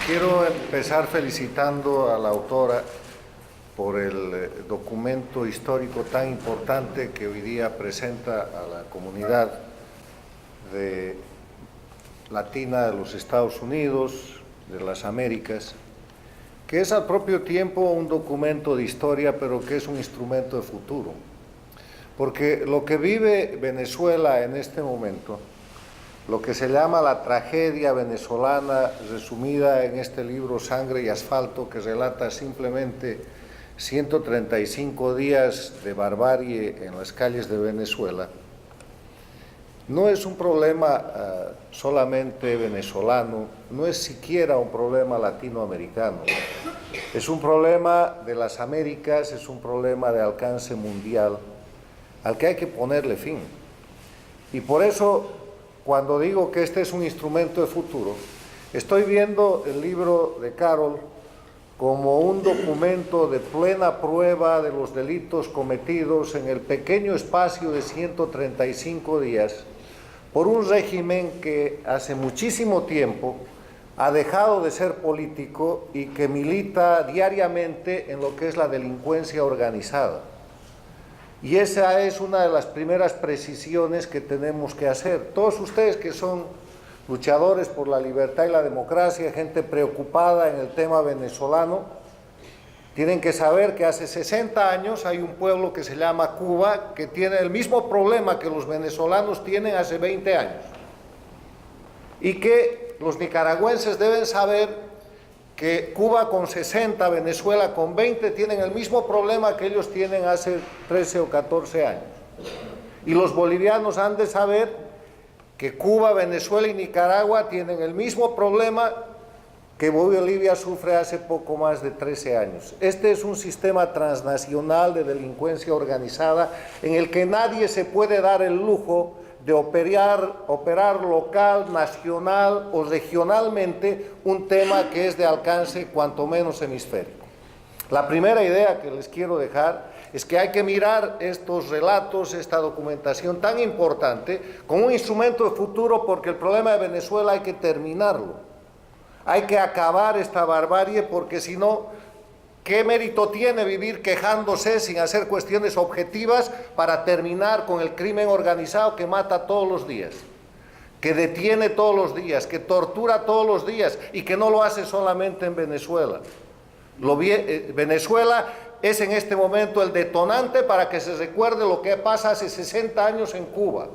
Quiero empezar felicitando a la autora por el documento histórico tan importante que hoy día presenta a la comunidad latina de los Estados Unidos, de las Américas, que es al propio tiempo un documento de historia, pero que es un instrumento de futuro. Porque lo que vive Venezuela en este momento, lo que se llama la tragedia venezolana, resumida en este libro Sangre y Asfalto, que relata simplemente 135 días de barbarie en las calles de Venezuela, no es un problema solamente venezolano, no es siquiera un problema latinoamericano, es un problema de las Américas, es un problema de alcance mundial al que hay que ponerle fin. Y por eso, cuando digo que este es un instrumento de futuro, estoy viendo el libro de Carol como un documento de plena prueba de los delitos cometidos en el pequeño espacio de 135 días por un régimen que hace muchísimo tiempo ha dejado de ser político y que milita diariamente en lo que es la delincuencia organizada. Y esa es una de las primeras precisiones que tenemos que hacer. Todos ustedes que son luchadores por la libertad y la democracia, gente preocupada en el tema venezolano, tienen que saber que hace 60 años hay un pueblo que se llama Cuba que tiene el mismo problema que los venezolanos tienen hace 20 años. Y que los nicaragüenses deben saber que Cuba con 60, Venezuela con 20 tienen el mismo problema que ellos tienen hace 13 o 14 años. Y los bolivianos han de saber que Cuba, Venezuela y Nicaragua tienen el mismo problema que Bolivia sufre hace poco más de 13 años. Este es un sistema transnacional de delincuencia organizada en el que nadie se puede dar el lujo de operar local, nacional o regionalmente un tema que es de alcance cuanto menos hemisférico. La primera idea que les quiero dejar es que hay que mirar estos relatos, esta documentación tan importante, como un instrumento de futuro, porque el problema de Venezuela hay que terminarlo. Hay que acabar esta barbarie, porque si no, ¿qué mérito tiene vivir quejándose sin hacer cuestiones objetivas para terminar con el crimen organizado que mata todos los días, que detiene todos los días, que tortura todos los días y que no lo hace solamente en Venezuela? Venezuela es en este momento el detonante para que se recuerde lo que pasa hace 60 años en Cuba.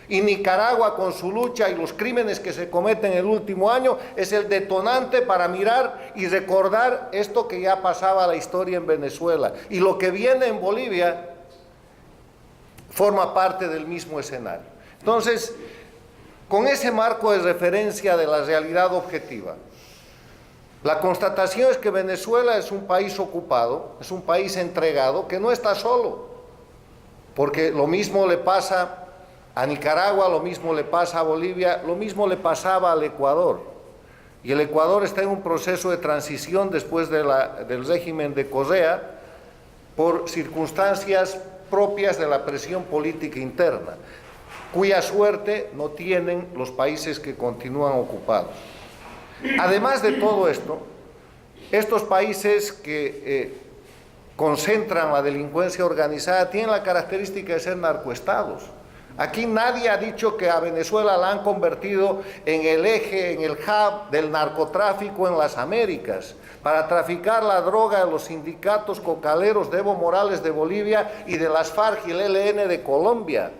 Y Nicaragua, con su lucha y los crímenes que se cometen el último año, es el detonante para mirar y recordar esto que ya pasaba la historia en Venezuela. Y lo que viene en Bolivia forma parte del mismo escenario. Entonces, con ese marco de referencia de la realidad objetiva, la constatación es que Venezuela es un país ocupado, es un país entregado, que no está solo, porque lo mismo le pasa a Nicaragua, lo mismo le pasa a Bolivia, lo mismo le pasaba al Ecuador. Y el Ecuador está en un proceso de transición después del régimen de Correa por circunstancias propias de la presión política interna, cuya suerte no tienen los países que continúan ocupados. Además de todo esto, estos países que concentran la delincuencia organizada tienen la característica de ser narcoestados. Aquí nadie ha dicho que a Venezuela la han convertido en el eje, en el hub del narcotráfico en las Américas, para traficar la droga de los sindicatos cocaleros de Evo Morales de Bolivia y de las FARC y el ELN de Colombia.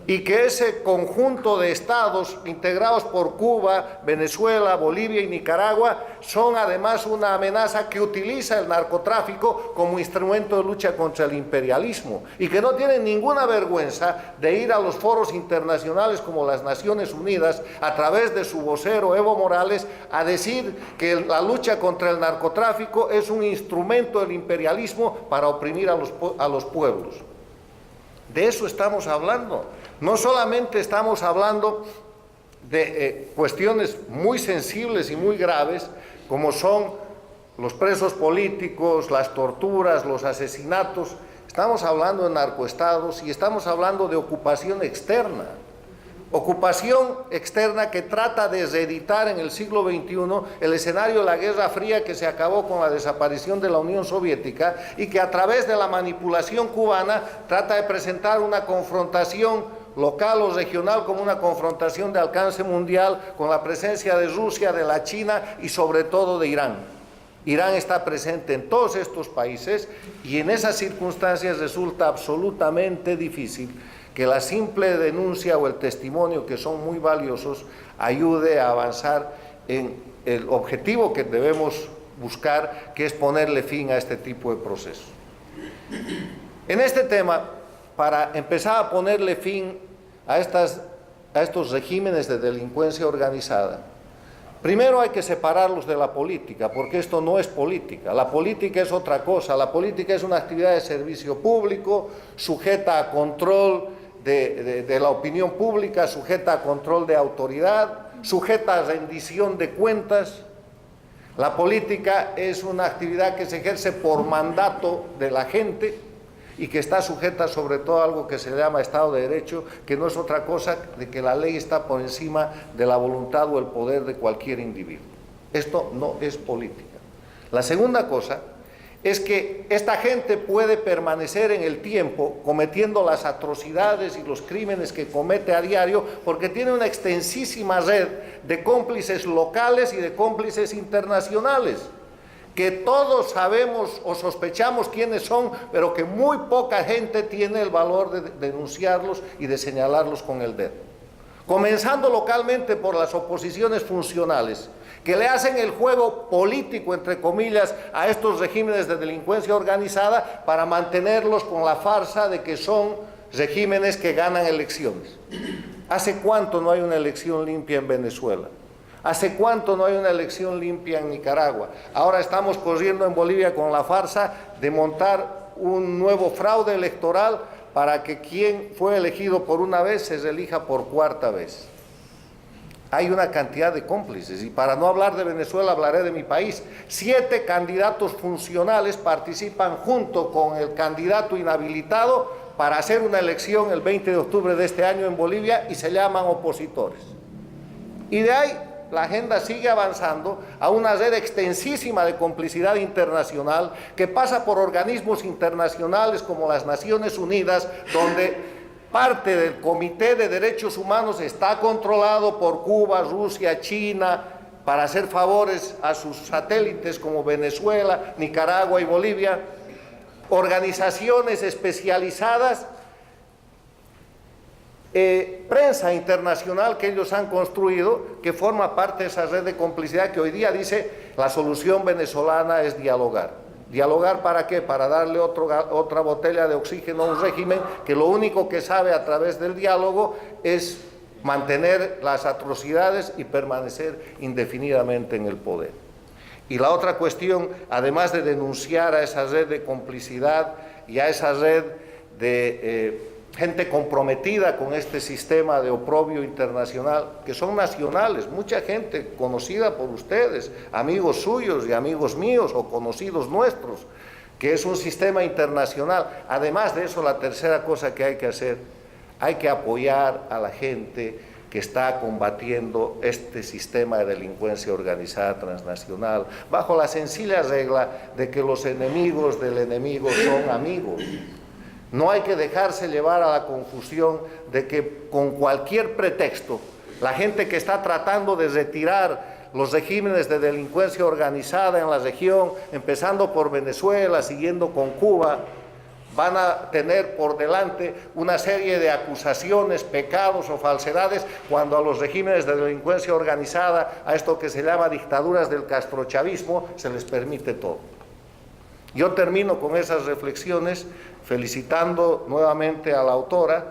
Y que ese conjunto de estados integrados por Cuba, Venezuela, Bolivia y Nicaragua son además una amenaza que utiliza el narcotráfico como instrumento de lucha contra el imperialismo y que no tienen ninguna vergüenza de ir a los foros internacionales como las Naciones Unidas a través de su vocero Evo Morales a decir que la lucha contra el narcotráfico es un instrumento del imperialismo para oprimir a los pueblos. De eso estamos hablando. No solamente estamos hablando de cuestiones muy sensibles y muy graves, como son los presos políticos, las torturas, los asesinatos. Estamos hablando de narcoestados y estamos hablando de ocupación externa. Ocupación externa que trata de reeditar en el siglo XXI el escenario de la Guerra Fría que se acabó con la desaparición de la Unión Soviética y que a través de la manipulación cubana trata de presentar una confrontación local o regional como una confrontación de alcance mundial con la presencia de Rusia, de la China y sobre todo de Irán. Irán está presente en todos estos países y en esas circunstancias resulta absolutamente difícil que la simple denuncia o el testimonio, que son muy valiosos, ayude a avanzar en el objetivo que debemos buscar, que es ponerle fin a este tipo de procesos. En este tema, para empezar a ponerle fin a estos regímenes de delincuencia organizada, primero hay que separarlos de la política, porque esto no es política. La política es otra cosa. La política es una actividad de servicio público, sujeta a control de la opinión pública, sujeta a control de autoridad, sujeta a rendición de cuentas. La política es una actividad que se ejerce por mandato de la gente y que está sujeta sobre todo a algo que se llama Estado de Derecho, que no es otra cosa de que la ley está por encima de la voluntad o el poder de cualquier individuo. Esto no es política. La segunda cosa es que esta gente puede permanecer en el tiempo cometiendo las atrocidades y los crímenes que comete a diario porque tiene una extensísima red de cómplices locales y de cómplices internacionales, que todos sabemos o sospechamos quiénes son, pero que muy poca gente tiene el valor de denunciarlos y de señalarlos con el dedo. Comenzando localmente por las oposiciones funcionales, que le hacen el juego político, entre comillas, a estos regímenes de delincuencia organizada para mantenerlos con la farsa de que son regímenes que ganan elecciones. ¿Hace cuánto no hay una elección limpia en Venezuela? ¿Hace cuánto no hay una elección limpia en Nicaragua? Ahora estamos corriendo en Bolivia con la farsa de montar un nuevo fraude electoral para que quien fue elegido por una vez se reelija por cuarta vez. Hay una cantidad de cómplices, y para no hablar de Venezuela, hablaré de mi país. 7 candidatos funcionales participan junto con el candidato inhabilitado para hacer una elección el 20 de octubre de este año en Bolivia y se llaman opositores. Y de ahí la agenda sigue avanzando a una red extensísima de complicidad internacional que pasa por organismos internacionales como las Naciones Unidas, donde parte del Comité de Derechos Humanos está controlado por Cuba, Rusia, China, para hacer favores a sus satélites como Venezuela, Nicaragua y Bolivia. Organizaciones especializadas, prensa internacional que ellos han construido, que forma parte de esa red de complicidad que hoy día dice la solución venezolana es dialogar. ¿Dialogar para qué? Para darle otra botella de oxígeno a un régimen que lo único que sabe a través del diálogo es mantener las atrocidades y permanecer indefinidamente en el poder. Y la otra cuestión, además de denunciar a esa red de complicidad y a esa red de gente comprometida con este sistema de oprobio internacional, que son nacionales, mucha gente conocida por ustedes, amigos suyos y amigos míos o conocidos nuestros, que es un sistema internacional. Además de eso, la tercera cosa que hay que hacer, hay que apoyar a la gente que está combatiendo este sistema de delincuencia organizada transnacional, bajo la sencilla regla de que los enemigos del enemigo son amigos. No hay que dejarse llevar a la confusión de que con cualquier pretexto, la gente que está tratando de retirar los regímenes de delincuencia organizada en la región, empezando por Venezuela, siguiendo con Cuba, van a tener por delante una serie de acusaciones, pecados o falsedades, cuando a los regímenes de delincuencia organizada, a esto que se llama dictaduras del castrochavismo, se les permite todo. Yo termino con esas reflexiones felicitando nuevamente a la autora,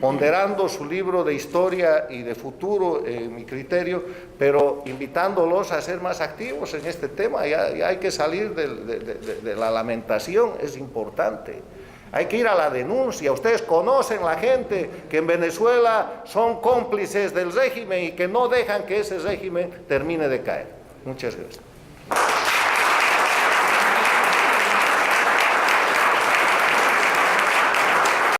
ponderando su libro de historia y de futuro, en mi criterio, pero invitándolos a ser más activos en este tema. Ya hay que salir de la lamentación, es importante. Hay que ir a la denuncia. Ustedes conocen la gente que en Venezuela son cómplices del régimen y que no dejan que ese régimen termine de caer. Muchas gracias.